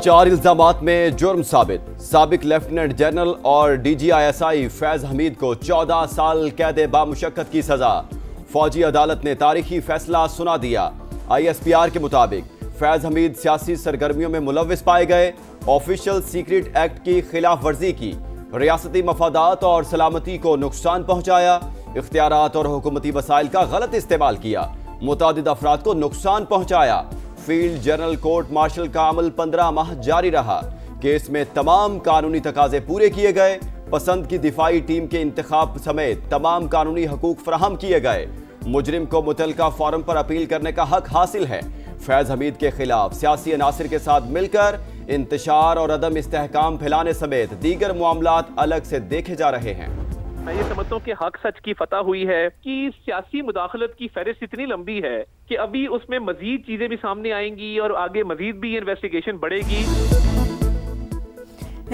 4 इल्जामात में जुर्म साबित। साबिक लेफ्टिनेंट जनरल और DGISI फैज हमीद को 14 साल कैद बामुशक्कत की सजा। फौजी अदालत ने तारीखी फैसला सुना दिया। ISPR के मुताबिक फैज हमीद सियासी सरगर्मियों में मुलव्विस पाए गए, ऑफिशियल सीक्रेट एक्ट की खिलाफ वर्जी की, रियासती मफादात और सलामती को नुकसान पहुंचाया, इख्तियारात और हुकूमती वसाइल का गलत इस्तेमाल किया, मुतादिद अफराद को नुकसान पहुंचाया। फील्ड जनरल कोर्ट मार्शल का अमल 15 माह जारी रहा। केस में तमाम कानूनी तकाजे पूरे किए गए। पसंद की दिफाई टीम के इंतखाब समेत तमाम कानूनी हकूक फराहम किए गए। मुजरिम को मुतलका फॉरम पर अपील करने का हक हासिल है। फैज हमीद के खिलाफ सियासी अनासिर के साथ मिलकर इंतशार और अदम इस्तेहकाम फैलाने समेत दीगर मामलात अलग से देखे जा रहे हैं। मैं ये समझता हूँ कि हक सच की फतह हुई है कि सियासी मुदाखलत की फहरिस्त इतनी लंबी है कि अभी उसमें मजीद चीजें भी सामने आएंगी और आगे मजीद भी इन्वेस्टिगेशन बढ़ेगी।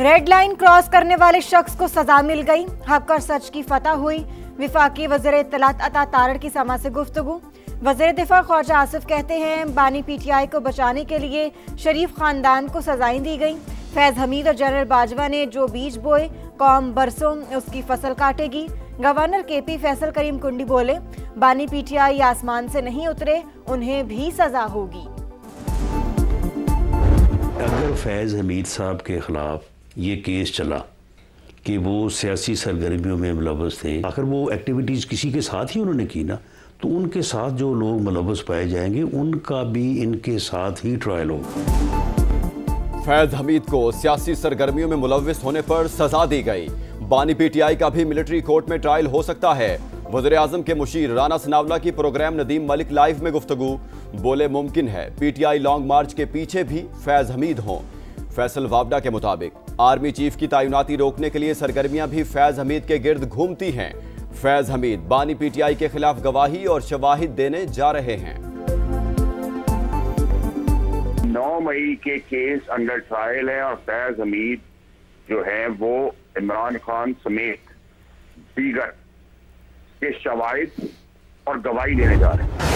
रेड लाइन क्रॉस करने वाले शख्स को सजा मिल गई, हक और सच की फतह हुई। विफाकी वज़ीर इत्तलात अता तारड़ की समा से गुफ्तगू। वज़ीर दिफा ख्वाजा आसिफ कहते हैं बानी PTI को बचाने के लिए शरीफ खानदान को सजाएं दी गई। फैज हमीद और जनरल बाजवा ने जो बीज बोए कौम बरसों उसकी फसल काटेगी। गवर्नर KP फैसल करीम कुंडी बोले बानी PTI आसमान से नहीं उतरे, उन्हें भी सजा होगी। अगर फैज हमीद साहब के खिलाफ ये केस चला कि वो सियासी सरगर्मियों में मुलव्वस थे, आखिर वो एक्टिविटीज़ किसी के साथ ही उन्होंने की ना, तो उनके साथ जो लोग मुलव्वस पाए जाएंगे उनका भी इनके साथ ही ट्रायल होगा। फैज हमीद को सियासी सरगर्मियों में मुलव्विस होने पर सजा दी गई। बानी PTI का भी मिलिट्री कोर्ट में ट्रायल हो सकता है। वज़ीर आज़म के मुशीर राना सनावला की प्रोग्राम नदीम मलिक लाइव में गुफ्तगू। बोले मुमकिन है PTI लॉन्ग मार्च के पीछे भी फैज हमीद हों। फैसल वावडा के मुताबिक आर्मी चीफ की तैनाती रोकने के लिए सरगर्मियां भी फैज हमीद के गिर्द घूमती हैं। फैज हमीद बानी PTI के खिलाफ गवाही और शवाहिद देने जा रहे हैं। 9 मई के केस अंडर ट्रायल है और फैज हमीद जो है वो इमरान खान समेत दीगर के शवाहिद और गवाही देने जा रहे हैं।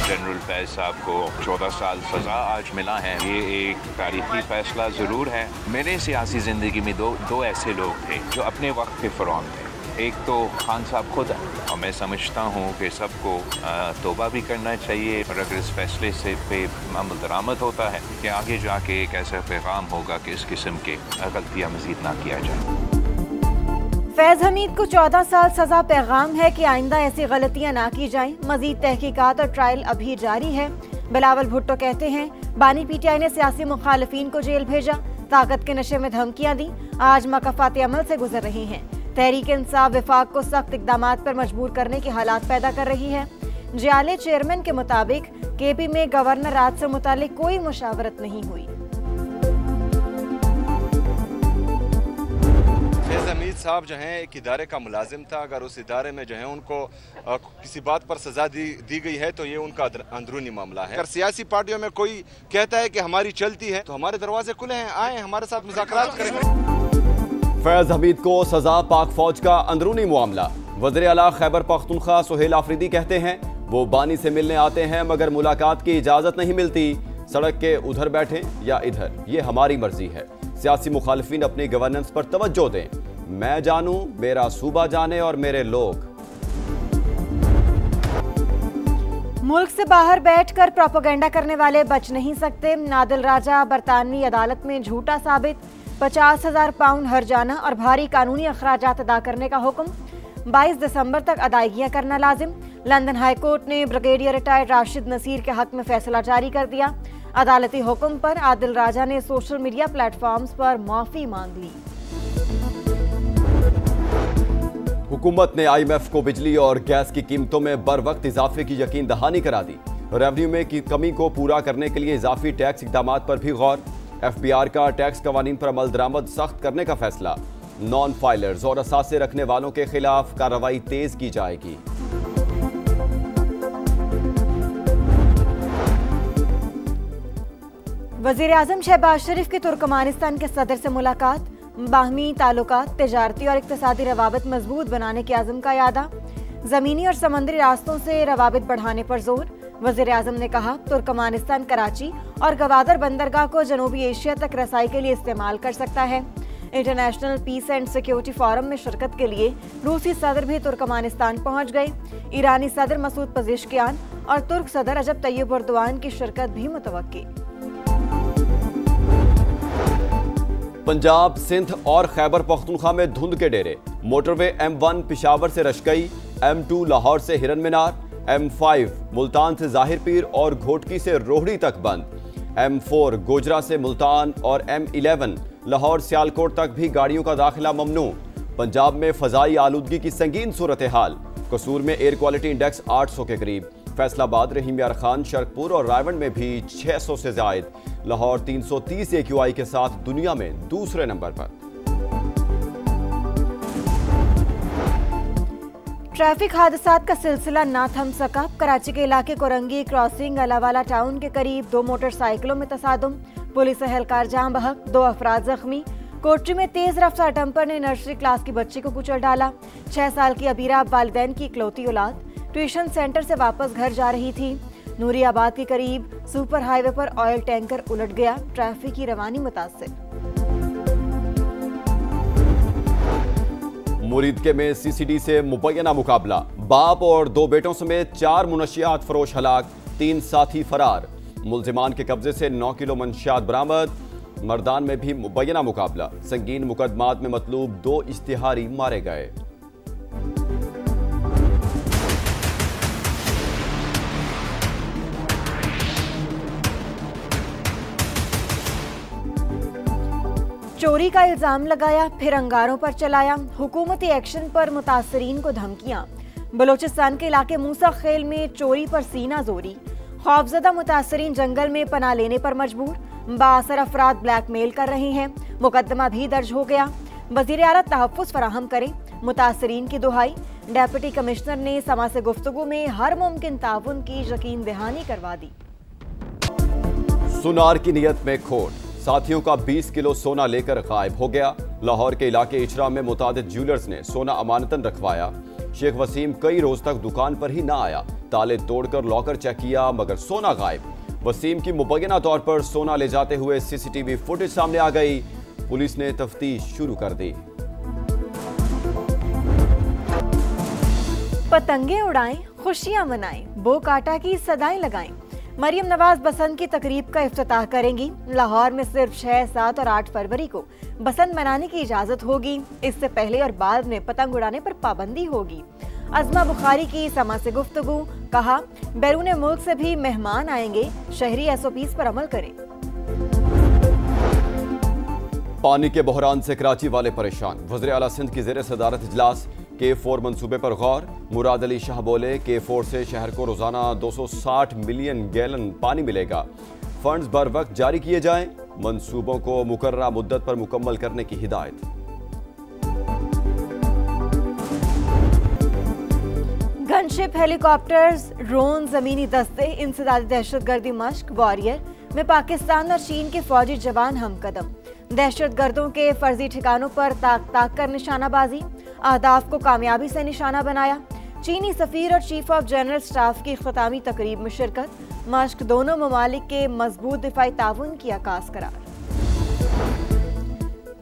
जनरल फैज साहब को 14 साल सजा आज मिला है। ये एक तारीखी फैसला जरूर है। मेरे सियासी जिंदगी में दो ऐसे लोग थे जो अपने वक्त के फरौन थे। एक तो खान साहब खुद है और मैं समझता हूँ कि सबको तौबा भी करना चाहिए और अगर इस फैसले से पे अमल दरामद होता है कि आगे जाके एक ऐसा पैगाम होगा कि इस किस्म के गलतियाँ मजीद ना किया जाए। फैज हमीद को 14 साल सजा पैगाम है कि आइंदा ऐसी गलतियां ना की जाएं। मजीद तहकीकात और ट्रायल अभी जारी है। बिलावल भुट्टो कहते हैं बानी PTI ने सियासी मुखालिफिन को जेल भेजा, ताकत के नशे में धमकियां दी, आज मकफात अमल से गुजर रही हैं। तहरीक इंसाफ विफाक को सख्त इकदामात पर मजबूर करने के हालात पैदा कर रही है। जियाले चेयरमैन के मुताबिक KP में गवर्नर राज से मुतालिक कोई मुशावरत नहीं हुई। फैज हमीद साहब जो हैं एक इदारे का मुलाजिम था। अगर उस इदारे में जो है उनको किसी बात पर सजा दी गई है तो ये उनका अंदरूनी मामला है। अगर सियासी पार्टियों में कोई कहता है कि हमारी चलती है तो हमारे दरवाजे खुले हैं, आए हमारे साथ मुज़ाकरात करेंगे। फैज हमीद को सजा पाक फौज का अंदरूनी मामला। वज़ीर आला खैबर पख्तूनख्वा सुहेल आफरीदी कहते हैं वो बानी से मिलने आते हैं मगर मुलाकात की इजाजत नहीं मिलती। सड़क के उधर बैठे या इधर, ये हमारी मर्जी है। सियासी मुखालिफिन अपनी गवर्नेंस पर तवज्जो दें। मैं जानूं, मेरा सूबा जाने और मेरे लोग। मुल्क से बाहर बैठकर प्रोपेगेंडा करने वाले बच नहीं सकते। नादिल राजा बरतानवी अदालत में झूठा साबित। 50,000 पाउंड हर्जाना और भारी कानूनी अखराजात अदा करने का हुक्म। 22 दिसंबर तक अदायगियां करना लाजिम। लंदन हाई कोर्ट ने ब्रिगेडियर रिटायर्ड राशिद नसीर के हक में फैसला जारी कर दिया। अदालती हुक्म पर आदिल राजा ने सोशल मीडिया प्लेटफॉर्म्स पर माफी मांग ली। हुकूमत ने IMF को बिजली और गैस की कीमतों में बर वक्त इजाफे की यकीन दहानी करा दी। रेवेन्यू में की कमी को पूरा करने के लिए इजाफी टैक्स इकदाम पर भी गौर। FBR का टैक्स कवानीन पर अमल दरामद सख्त करने का फैसला। नॉन फाइलर्स और असासे रखने वालों के खिलाफ कार्रवाई तेज की जाएगी। वज़ीर आज़म शहबाज शरीफ की तुर्कमानिस्तान के सदर से मुलाकात। बाहमी ताल्लुकात, तिजारती और इक्तिसादी रवाबित मजबूत बनाने के आज़म का यादा। ज़मीनी और समंदरी रास्तों से रवाबित बढ़ाने पर जोर। वज़ीर आज़म ने कहा तुर्कमानिस्तान कराची और गवादर बंदरगाह को जनूबी एशिया तक रसाई के लिए इस्तेमाल कर सकता है। International peace and security forum में शिरकत के लिए रूसी सदर भी तुर्कमानिस्तान पहुंच गए। ईरानी सदर मसूद पजेश्कियान और तुर्क सदर रजब तैयब एर्दोआन की शिरकत भी मुतवक्की। पंजाब, सिंध और खैबर पख्तूनख्वा में धुंध के डेरे। मोटरवे M1 पिशावर से रशकई, M2 लाहौर से हिरन मीनार, M5 मुल्तान से जाहिर पीर और घोटकी से रोहड़ी तक बंद, M4 गोजरा से मुल्तान और M11 लाहौर सियालकोट तक भी गाड़ियों का दाखिला ममनू। पंजाब में फजाई आलूदगी की संगीन सूरत हाल। कसूर में एयर क्वालिटी इंडेक्स 800 के करीब, फैसलाबाद, रहीम यार खान, शरकपुर और रायवंड में भी 600 से जायद। लाहौर 330 AQI के साथ दुनिया में दूसरे नंबर पर। ट्रैफिक हादसात का सिलसिला ना थम सका। कराची के इलाके कोरंगी क्रॉसिंग अलावाला टाउन के करीब 2 मोटरसाइकिलों में तसादुम, पुलिस एहलकार जाम बहक, 2 अफराद जख्मी। कोटरी में तेज रफ्तार डंपर ने नर्सरी क्लास की बच्ची को कुचल डाला। 6 साल की अबीरा वालिदैन की इकलौती औलाद ट्यूशन सेंटर से वापस घर जा रही थी। नूरियाबाद के करीब सुपर हाईवे पर ऑयल टैंकर उलट गया, ट्रैफिक की रवानी मुतासिर। मुरीदके में CCD से मुबैना मुकाबला, बाप और 2 बेटों समेत 4 मुनशियात फरोश हलाक, 3 साथी फरार। मुल्जिमान के कब्जे से 9 किलो मंशियात बरामद। मर्दान में भी मुबैना मुकाबला, संगीन मुकदमात में मतलूब 2 इश्तिहारी मारे गए। चोरी का इल्जाम लगाया, फिर अंगारों पर चलाया। हुकूमती एक्शन पर मुतासरीन को धमकियां। बलोचिस्तान के इलाके मूसा खेल में चोरी पर सीना जोरी। खौफजदा मुतासरीन जंगल में पनाह लेने पर मजबूर। बासर अफराद ब्लैकमेल कर रहे हैं। मुकदमा भी दर्ज हो गया। वज़ीर आला तहफ़्फ़ुज़ फराहम करें, मुतासरीन की दुहाई। डेप्यूटी कमिश्नर ने समा से गुफ्तगू में हर मुमकिन ताउन की यकीन दहानी करवा दी। सुनार की नियत में खोट, साथियों का 20 किलो सोना लेकर गायब हो गया। लाहौर के इलाके इचरा में मुतादिद ज्वेलर्स ने सोना अमानतन रखवाया। शेख वसीम कई रोज तक दुकान पर ही ना आया। ताले तोड़कर लॉकर चेक किया मगर सोना गायब। वसीम की मुबैना तौर पर सोना ले जाते हुए CCTV फुटेज सामने आ गई। पुलिस ने तफ्तीश शुरू कर दी। पतंगे उड़ाएं, खुशियां मनाएं, बो काटा की सदाएं लगाएं। मरियम नवाज बसंत की तकरीब का इफ्तिताह करेंगी। लाहौर में सिर्फ 6, 7 और 8 फरवरी को बसंत मनाने की इजाजत होगी। इससे पहले और बाद में पतंग उड़ाने पर पाबंदी होगी। अज़मा बुखारी की समा से गुफ्तगू, कहा बैरून मुल्क से भी मेहमान आएंगे, शहरी SOPs पर अमल करें। पानी के बहरान से कराची वाले परेशान। वज़ीर आला सिंध की ज़ेर सदारत इजलास। K4 मंसूबे पर गौर। मुराद अली शाह बोले K4 से शहर को रोजाना 260 मिलियन गैलन पानी मिलेगा। फंड्स बर वक्त जारी किए जाएं। मंसूबों को मुकर्ररा मुद्दत पर मुकम्मल करने की हिदायत। गनशिप, हेलीकॉप्टर्स, ड्रोन, जमीनी दस्ते, इंसदादी दहशतगर्दी मश्क, वॉरियर में पाकिस्तान और चीन के फौजी जवान हमकदम। दहशतगर्दों के फर्जी ठिकानों पर ताक कर निशानाबाजी, अहदाफ को कामयाबी से निशाना बनाया। चीनी सफीर और चीफ ऑफ जनरल स्टाफ की इख्तितामी तकरीब में शिरकत। मश्क दोनों ममालिक के मजबूत दिफाई ताउन की आकाश करार।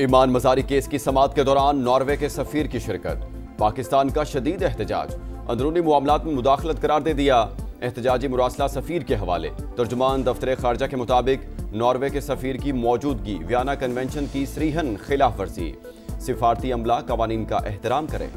ईमान मजारी केस की समाअत के दौरान नॉर्वे के सफीर की शिरकत। पाकिस्तान का शदीद एहतजाज, अंदरूनी मामलात में मुदाखलत करार दे दिया। एहतजाजी मुरासला सफीर के हवाले। तर्जुमान दफ्तर खारजा के मुताबिक नॉर्वे के सफीर की मौजूदगी वियना कन्वेंशन की सरीहन खिलाफ वर्जी। सिफारती अमला कवानीन का एहतराम करे।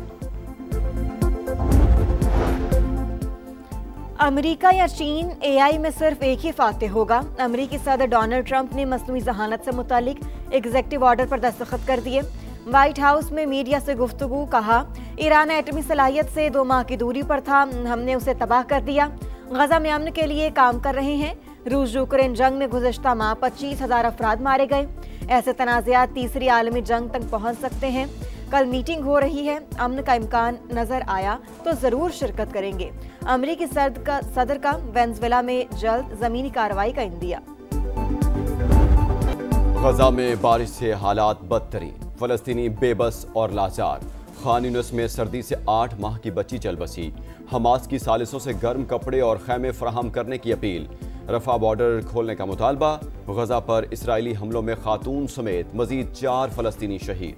अमेरिका या चीन, AI में सिर्फ एक ही फातेह होगा। अमेरिकी सदर डोनाल्ड ट्रंप ने मसनूई जहानत से मुतालिक एग्जेक्टिव ऑर्डर पर दस्तखत कर दिए। व्हाइट हाउस में मीडिया से गुफ्तगू, कहा ईरान एटमी सलाहियत से 2 माह की दूरी पर था, हमने उसे तबाह कर दिया। गजा में अमन के लिए काम कर रहे हैं। रूस यूक्रेन जंग में गुज़श्ता माह 25,000 अफराद मारे गए। ऐसे तनाज़ात तीसरी आलमी जंग तक पहुंच सकते हैं। कल मीटिंग हो रही है, अमन का इम्कान नजर आया तो जरूर शिरकत करेंगे। अमेरिकी सदर का वेनेजुएला में जल्द जमीनी कार्रवाई का इंदिया। गजा में बारिश से हालात बदतरीन, फलस्तीनी बेबस और लाचार। खान यूनिस में सर्दी से 8 माह की बच्ची चल बसी। हमास की सालिसों से गर्म कपड़े और खैमे फराहम करने की अपील। रफा बॉर्डर खोलने का मुतालबा। गजा पर इसराइली हमलों में खातून समेत मजीद 4 फलस्तीनी शहीद।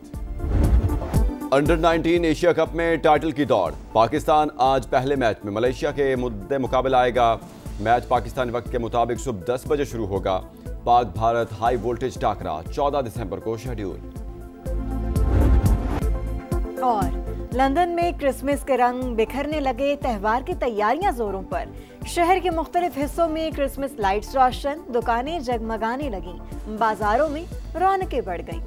अंडर 19 एशिया कप में टाइटल की दौड़। पाकिस्तान आज पहले मैच में मलेशिया के मुद्दे मुकाबला आएगा। मैच पाकिस्तानी वक्त के मुताबिक सुबह 10 बजे शुरू होगा। पाक भारत हाई वोल्टेज टाकरा 14 दिसंबर को शेड्यूल। और लंदन में क्रिसमस के रंग बिखरने लगे, त्योहार की तैयारियां जोरों पर। शहर के मुख्तलिफ हिस्सों में क्रिसमस लाइट्स रोशन, दुकानें जगमगाने लगी, बाजारों में रौनकें बढ़ गईं।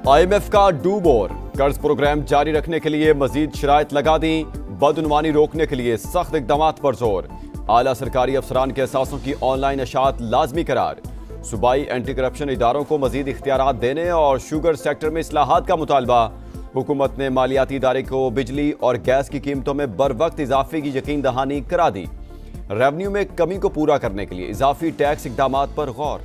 IMF का डू मोर, कर्ज प्रोग्राम जारी रखने के लिए मजीद शराइत लगा दी। बदउनवानी रोकने के लिए सख्त इकदाम पर जोर। आला सरकारी अफसरान के असासों की ऑनलाइन अशात लाजमी करार। सूबाई एंटी करप्शन इदारों को मजीद इख्तियारात देने और शुगर सेक्टर में इस्लाहात का मुतालबा। हुकूमत ने मालियाती इदारे को बिजली और गैस की कीमतों में बर वक्त इजाफे की यकीन दहानी करा दी। रेवेन्यू में कमी को पूरा करने के लिए इजाफी टैक्स इकदामात पर गौर।